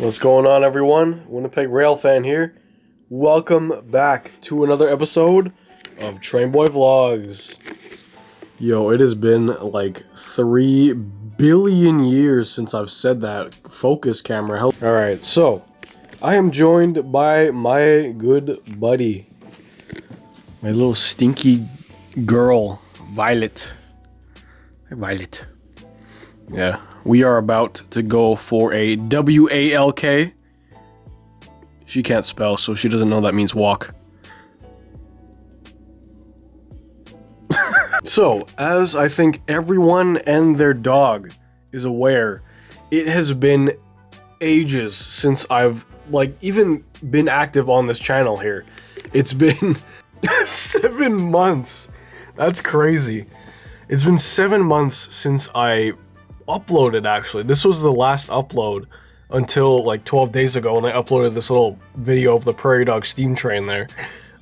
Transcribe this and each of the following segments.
What's going on, everyone? Winnipeg Rail fan here. Welcome back to another episode of Trainboy Vlogs. Yo, it has been like 3 billion years since I've said that. Focus camera. Alright, so I am joined by my good buddy, my little stinky girl, Violet. Hi, Violet. Yeah, we are about to go for a WALK. She can't spell, so she doesn't know that means walk. So, as I think everyone and their dog is aware, it has been ages since I've, even been active on this channel here. It's been 7 months. That's crazy. It's been 7 months since I uploaded, actually. This was the last upload until 12 days ago when I uploaded this little video of the prairie dog steam train there.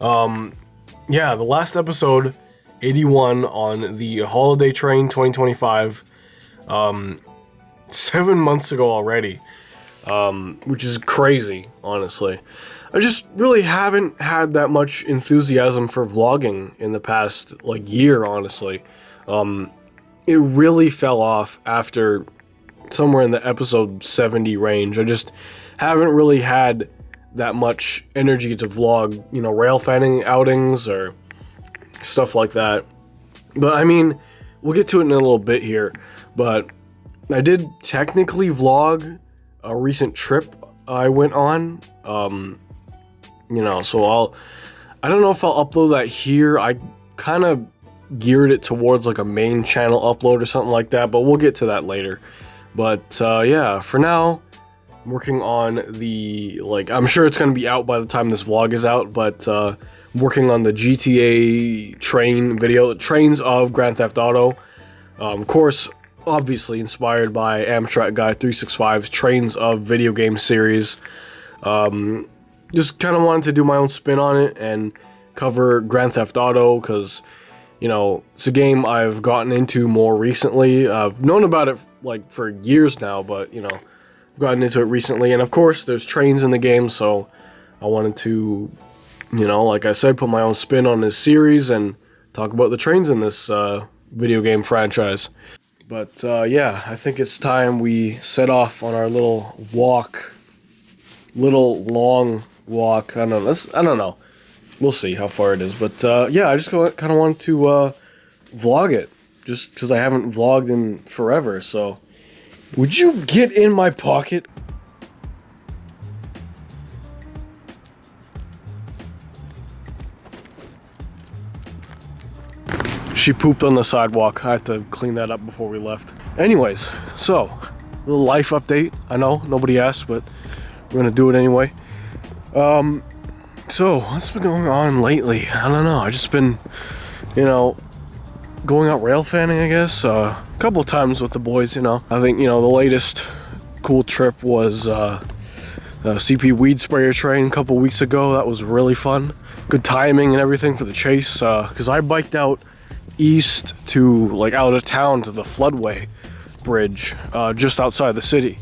Yeah, the last episode, 81 on the holiday train 2025, 7 months ago already, which is crazy, honestly. I just really haven't had that much enthusiasm for vlogging in the past year, honestly. It really fell off after somewhere in the episode 70 range. I just haven't really had that much energy to vlog, rail fanning outings or stuff like that. But I mean, we'll get to it in a little bit here, but I did technically vlog a recent trip I went on, so I don't know if I'll upload that here. I kind of geared it towards a main channel upload or something like that, but we'll get to that later. But yeah, for now, I'm working on the, I'm sure it's going to be out by the time this vlog is out, but I'm working on the GTA train video, Trains of Grand Theft Auto. Of course, obviously inspired by Amtrak Guy 365's Trains of video game series. Just kind of wanted to do my own spin on it and cover Grand Theft Auto, because it's a game I've gotten into more recently. I've known about it for years now, but I've gotten into it recently. And of course, there's trains in the game, so I wanted to, like I said, put my own spin on this series and talk about the trains in this video game franchise. But yeah, I think it's time we set off on our little long walk. I don't know. We'll see how far it is, but yeah, I just kind of wanted to vlog it, just because I haven't vlogged in forever. So, would you get in my pocket? She pooped on the sidewalk. I had to clean that up before we left. Anyways, so, little life update. I know, nobody asked, but we're gonna do it anyway. So, what's been going on lately? I don't know. I've just been, going out rail fanning, I guess. A couple of times with the boys, I think, the latest cool trip was the CP weed sprayer train a couple weeks ago. That was really fun. Good timing and everything for the chase, because I biked out east to, out of town to the floodway bridge, just outside the city.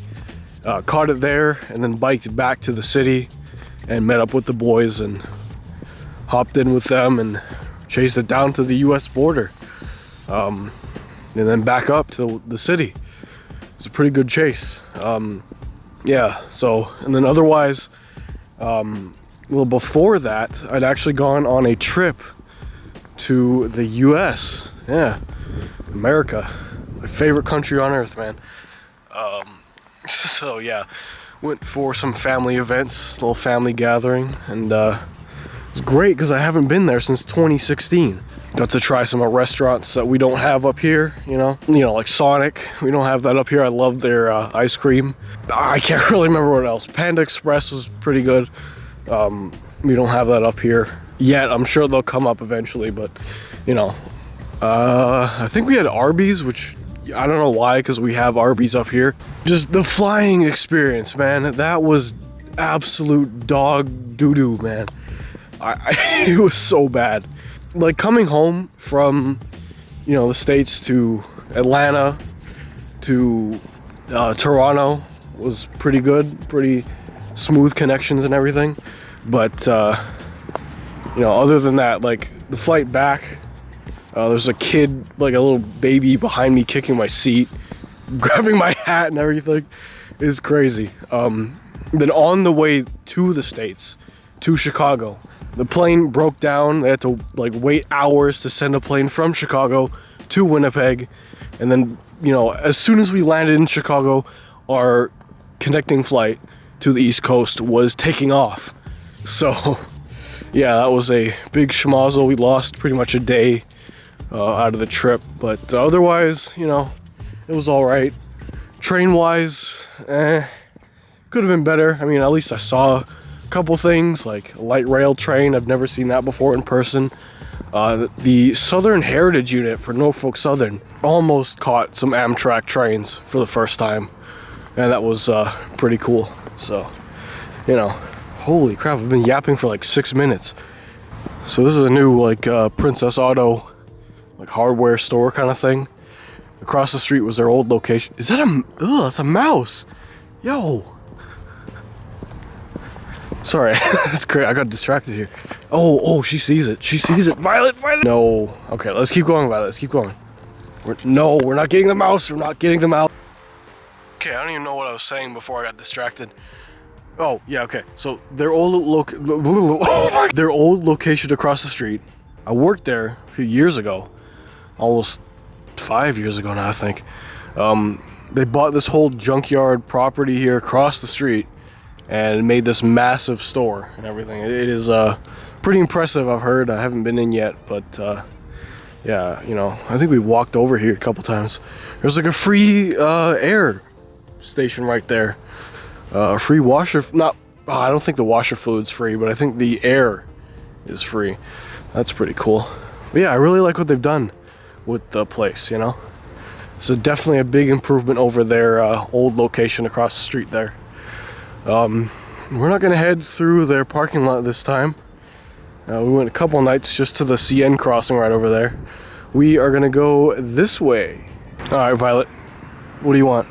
Caught it there, and then biked back to the city and met up with the boys and hopped in with them and chased it down to the US border, and then back up to the city. It's a pretty good chase. Yeah, so, and then otherwise, well, before that, I'd actually gone on a trip to the US. Yeah, America, my favorite country on earth, man. So yeah, went for some family events, little family gathering, and it was great because I haven't been there since 2016. Got to try some restaurants that we don't have up here, like Sonic. We don't have that up here. I love their ice cream. I can't really remember what else. Panda Express was pretty good. We don't have that up here yet. I'm sure they'll come up eventually, but I think we had Arby's, which I don't know why, because we have Arby's up here. Just the flying experience, man. That was absolute dog doo-doo, man. It was so bad. Coming home from, the States to Atlanta to Toronto, was pretty good, pretty smooth connections and everything. But you know, other than that, like the flight back, there's a kid, like a little baby behind me kicking my seat, grabbing my hat and everything. It's crazy. Then on the way to the States, to Chicago, the plane broke down. They had to like wait hours to send a plane from Chicago to Winnipeg. And then, you know, as soon as we landed in Chicago, our connecting flight to the East Coast was taking off. So yeah, that was a big schmozzle. We lost pretty much a day out of the trip, but otherwise, you know, it was all right. Train wise, could have been better. I mean, at least I saw a couple things, like a light rail train. I've never seen that before in person. The Southern Heritage Unit for Norfolk Southern almost caught some Amtrak trains for the first time, and that was pretty cool. So, you know, holy crap, I've been yapping for like 6 minutes. So this is a new like Princess Auto like hardware store kind of thing. Across the street was their old location. Is that a, ugh, that's a mouse. Yo. Sorry, that's great. I got distracted here. Oh, she sees it. She sees it. Violet. No. Okay, let's keep going, Violet. Let's keep going. No, we're not getting the mouse. We're not getting the mouse. Okay, I don't even know what I was saying before I got distracted. Oh, yeah, okay. So their old location across the street. I worked there a few years ago. Almost 5 years ago now, I think. They bought this whole junkyard property here across the street and made this massive store and everything. It is pretty impressive, I've heard. I haven't been in yet, but yeah, you know, I think we walked over here a couple times. There's like a free air station right there. A free washer, I don't think the washer fluid's free, but I think the air is free. That's pretty cool. But yeah, I really like what they've done with the place, you know. So definitely a big improvement over their old location across the street there. We're not gonna head through their parking lot this time. We went a couple nights just to the CN crossing right over there. We are gonna go this way. All right, Violet, what do you want?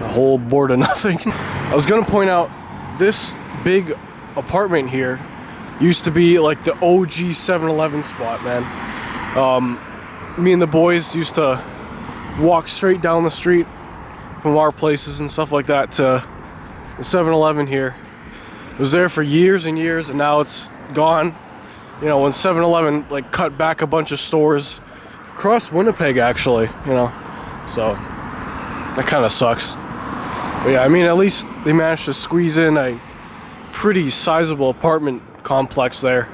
A whole board of nothing. I was gonna point out this big apartment here used to be like the OG 7-Eleven spot, man. Me and the boys used to walk straight down the street from our places and stuff like that to the 7-Eleven here. It was there for years and years, and now it's gone. You know, when 7-Eleven like cut back a bunch of stores across Winnipeg, actually, you know, so that kind of sucks. But yeah, I mean, at least they managed to squeeze in a pretty sizable apartment complex there.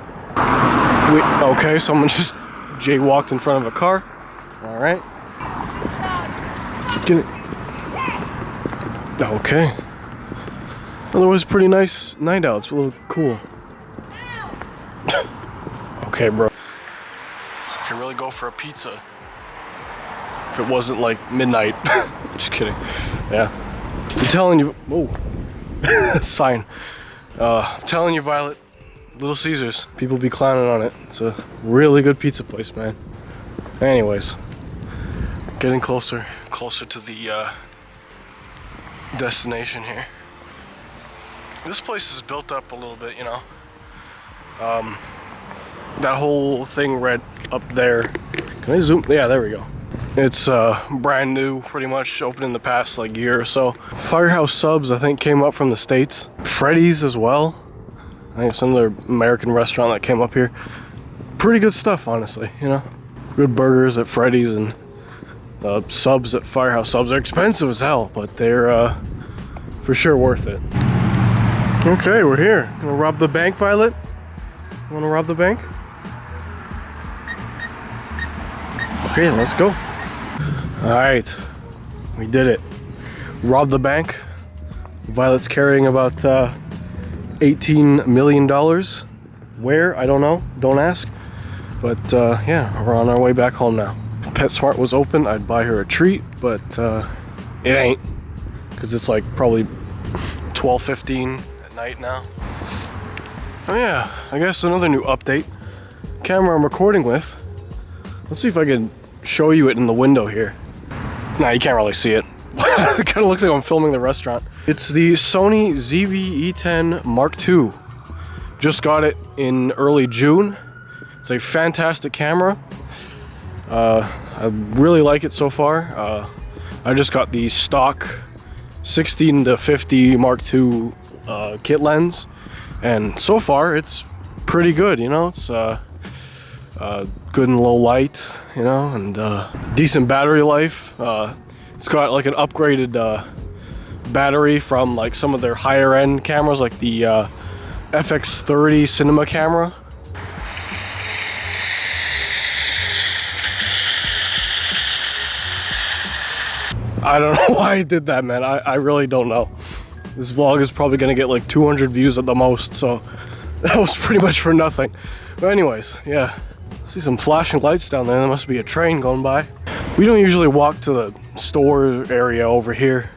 Okay, someone just jaywalked in front of a car. All right. Get it. Okay. Otherwise, pretty nice night out. It's a little cool. Okay, bro. I could really go for a pizza if it wasn't like midnight. Just kidding. Yeah. I'm telling you. Whoa. Sign. I'm telling you, Violet. Little Caesars. People be clowning on it. It's a really good pizza place, man. Anyways, getting closer to the destination here. This place is built up a little bit, you know. That whole thing right up there. Can I zoom? Yeah, there we go. It's brand new, pretty much, opened in the past like year or so. Firehouse Subs, I think, came up from the States. Freddy's as well. I think it's another American restaurant that came up here. Pretty good stuff, honestly, you know. Good burgers at Freddy's and subs at Firehouse Subs. They're expensive as hell, but they're for sure worth it. Okay, we're here. Gonna rob the bank, Violet? Wanna rob the bank? Okay, let's go. All right, we did it. Robbed the bank. Violet's carrying about $18 million. Where? I don't know. Don't ask. But yeah, we're on our way back home now. If PetSmart was open, I'd buy her a treat, but it ain't, because it's like probably 12:15 at night now. Oh yeah, I guess another new update. Camera I'm recording with. Let's see if I can show you it in the window here. Nah, you can't really see it. It kind of looks like I'm filming the restaurant. It's the Sony ZV-E10 Mark II. Just got it in early June. It's a fantastic camera. I really like it so far. I just got the stock 16-50 Mark II kit lens, and so far it's pretty good. You know, it's good in low light, you know, and decent battery life. It's got like an upgraded battery from like some of their higher end cameras, like the FX30 cinema camera. I don't know why I did that, man. I really don't know. This vlog is probably gonna get like 200 views at the most, so that was pretty much for nothing. But anyways, yeah. See some flashing lights down there. There must be a train going by. We don't usually walk to the store area over here.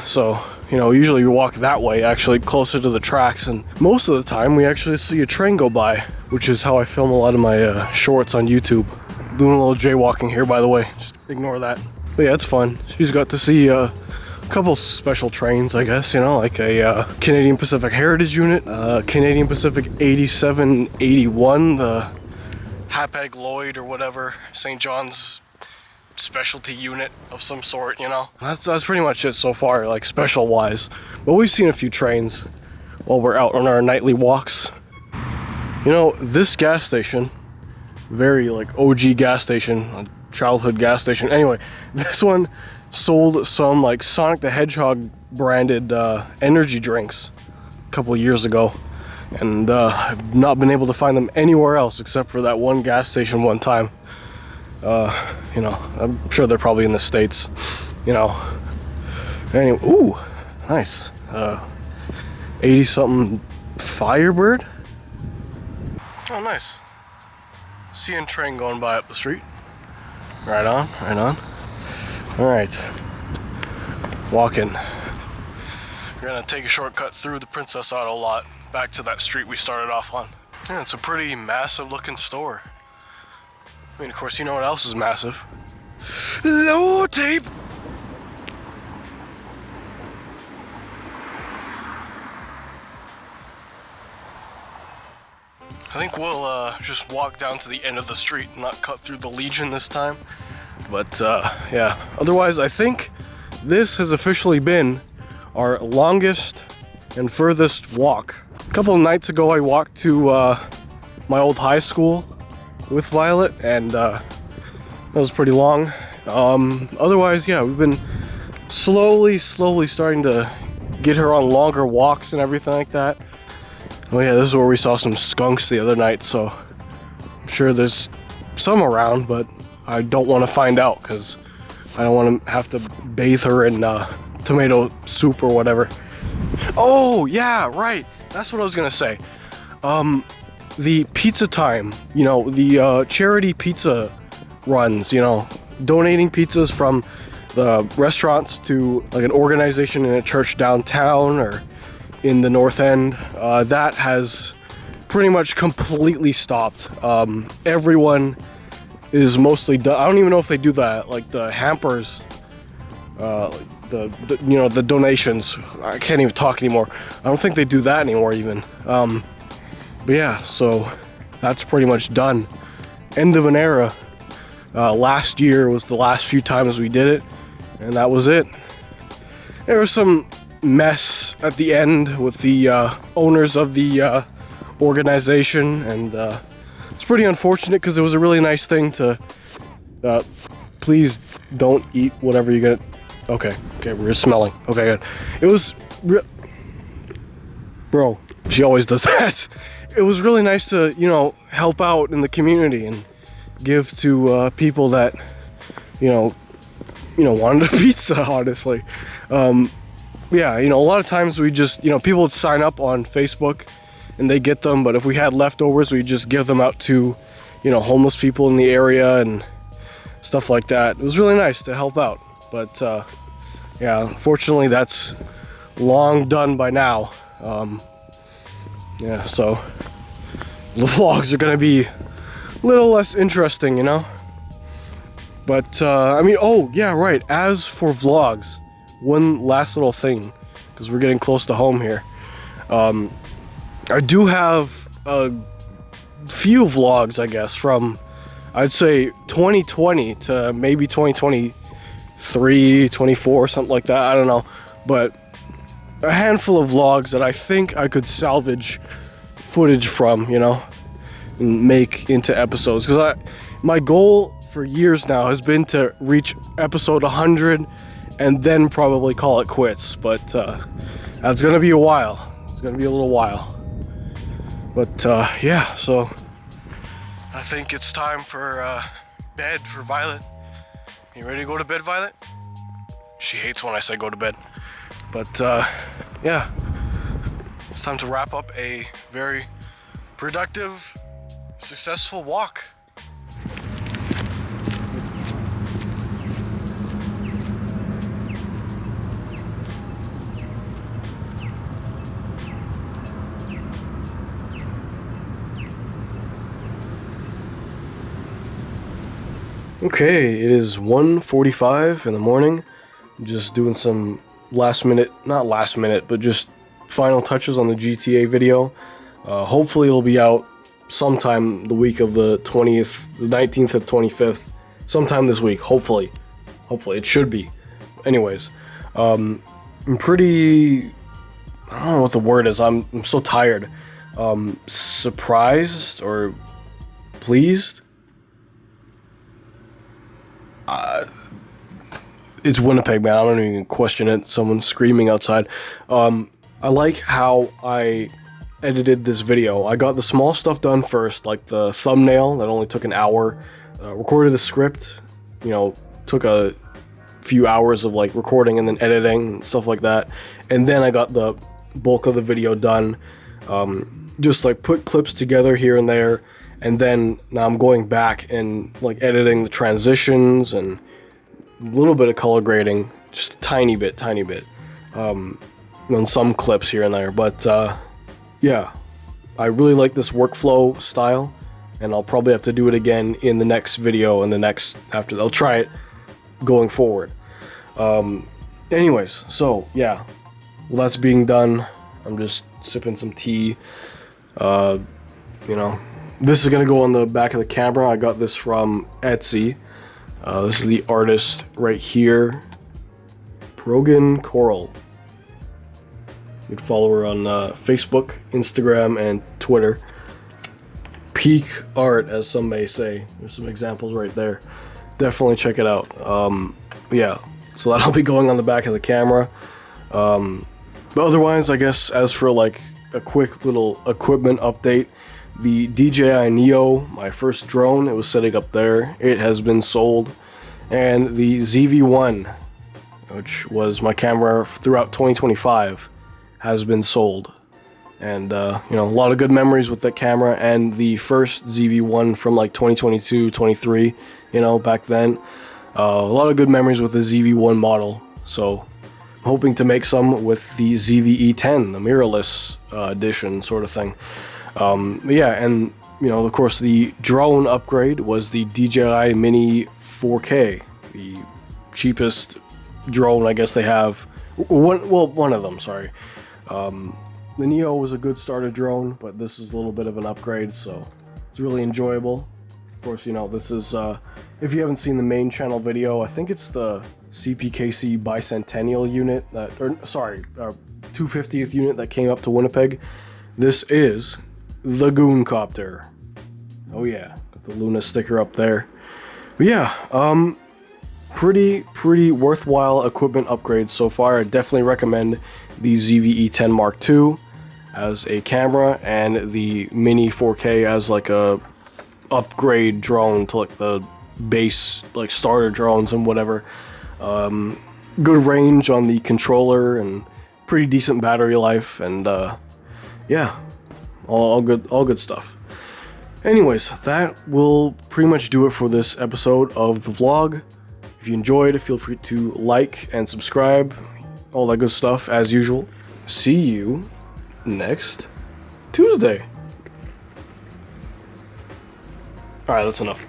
So, you know, usually we walk that way, actually closer to the tracks. And most of the time we actually see a train go by, which is how I film a lot of my shorts on YouTube. Doing a little jaywalking here, by the way. Just ignore that. But yeah, it's fun. She's got to see a couple special trains, I guess, you know, like a Canadian Pacific Heritage Unit, Canadian Pacific 8781, the Hapag Lloyd or whatever, St. John's specialty unit of some sort, you know. That's pretty much it so far, like special wise. But we've seen a few trains while we're out on our nightly walks. You know, this gas station, very like OG gas station, a childhood gas station. Anyway, this one sold some like Sonic the Hedgehog branded energy drinks a couple of years ago. And I've not been able to find them anywhere else except for that one gas station one time. You know, I'm sure they're probably in the States, you know. Anyway, ooh, nice. 80-something Firebird. Oh, nice. Seeing train going by up the street. Right on, right on. All right, walking. We're gonna take a shortcut through the Princess Auto lot back to that street we started off on. Yeah, it's a pretty massive looking store. I mean, of course, you know what else is massive? Low tape! I think we'll just walk down to the end of the street, not cut through the Legion this time. But yeah, otherwise I think this has officially been our longest and furthest walk. A couple of nights ago I walked to my old high school with Violet, and that was pretty long. Otherwise, yeah, we've been slowly starting to get her on longer walks and everything like that. Oh yeah, this is where we saw some skunks the other night, so I'm sure there's some around, but I don't want to find out because I don't want to have to bathe her in tomato soup or whatever. Oh yeah, right, that's what I was gonna say. The pizza time, you know, the charity pizza runs, you know, donating pizzas from the restaurants to like an organization in a church downtown or in the North End, that has pretty much completely stopped. Everyone is mostly done. I don't even know if they do that, like the hampers, the you know, the donations. I can't even talk anymore. I don't think they do that anymore even. But yeah, so that's pretty much done. End of an era. Last year was the last few times we did it, and that was it. There was some mess at the end with the owners of the organization, and it's pretty unfortunate because it was a really nice thing to please don't eat whatever you're gonna. Okay, we're smelling. Okay, good. It was bro, she always does that. It was really nice to, you know, help out in the community and give to people that you know wanted a pizza, honestly. Yeah, you know, a lot of times we just, you know, people would sign up on Facebook and they get them, but if we had leftovers, we'd just give them out to, you know, homeless people in the area and stuff like that. It was really nice to help out, but yeah, unfortunately that's long done by now. Yeah, so the vlogs are gonna be a little less interesting, you know. But I mean, oh yeah, right, as for vlogs, one last little thing, because we're getting close to home here. I do have a few vlogs, I guess, from I'd say 2020 to maybe 2023, 24, something like that. I don't know, but a handful of vlogs that I think I could salvage footage from, you know, and make into episodes. Because my goal for years now has been to reach episode 100 and then probably call it quits. But that's gonna be a while. It's gonna be a little while. But yeah, so I think it's time for bed for Violet. You ready to go to bed, Violet? She hates when I say go to bed. But yeah, it's time to wrap up a very productive, successful walk. Okay, it is 1:45 in the morning. I'm just doing some not last minute, but just final touches on the GTA video. Hopefully it'll be out sometime the week of the 20th, the 19th to 25th, sometime this week, hopefully. Hopefully, it should be. Anyways, I'm pretty, I don't know what the word is, I'm so tired. Surprised or pleased? It's Winnipeg, man. I don't even question it. Someone's screaming outside. I like how I edited this video. I got the small stuff done first, like the thumbnail that only took an hour. Recorded the script, you know, took a few hours of like recording and then editing and stuff like that. And then I got the bulk of the video done. Just like put clips together here and there. And then now I'm going back and like editing the transitions and a little bit of color grading, just a tiny bit, on some clips here and there. But yeah, I really like this workflow style, and I'll probably have to do it again in the next video and the next after. I'll try it going forward. Anyways, so yeah, well, that's being done. I'm just sipping some tea. You know, this is gonna go on the back of the camera. I got this from Etsy. This is the artist right here, Brogan Coral. You can follow her on Facebook, Instagram, and Twitter. Peak art, as some may say. There's some examples right there. Definitely check it out. Yeah, so that'll be going on the back of the camera. But otherwise, I guess, as for like a quick little equipment update, the DJI Neo, my first drone, it was sitting up there. It has been sold. And the ZV-1, which was my camera throughout 2025, has been sold. And, you know, a lot of good memories with that camera. And the first ZV-1 from like 2022, 23, you know, back then. A lot of good memories with the ZV-1 model. So, I'm hoping to make some with the ZV-E10, the mirrorless edition sort of thing. Yeah, and you know, of course, the drone upgrade was the DJI Mini 4K, the cheapest drone I guess they have. One of them, sorry. The Neo was a good starter drone, but this is a little bit of an upgrade, so it's really enjoyable. Of course, you know, this is, if you haven't seen the main channel video, I think it's the CPKC Bicentennial unit, 250th unit that came up to Winnipeg. This is the Gooncopter. Oh yeah, got the Luna sticker up there. But yeah, pretty worthwhile equipment upgrades so far. I definitely recommend the ZV-E10 Mark II as a camera and the Mini 4K as like a upgrade drone to like the base like starter drones and whatever. Good range on the controller and pretty decent battery life, and yeah, all good stuff. Anyways, that will pretty much do it for this episode of the vlog. If you enjoyed, feel free to like and subscribe, all that good stuff as usual. See you next Tuesday. Alright, that's enough.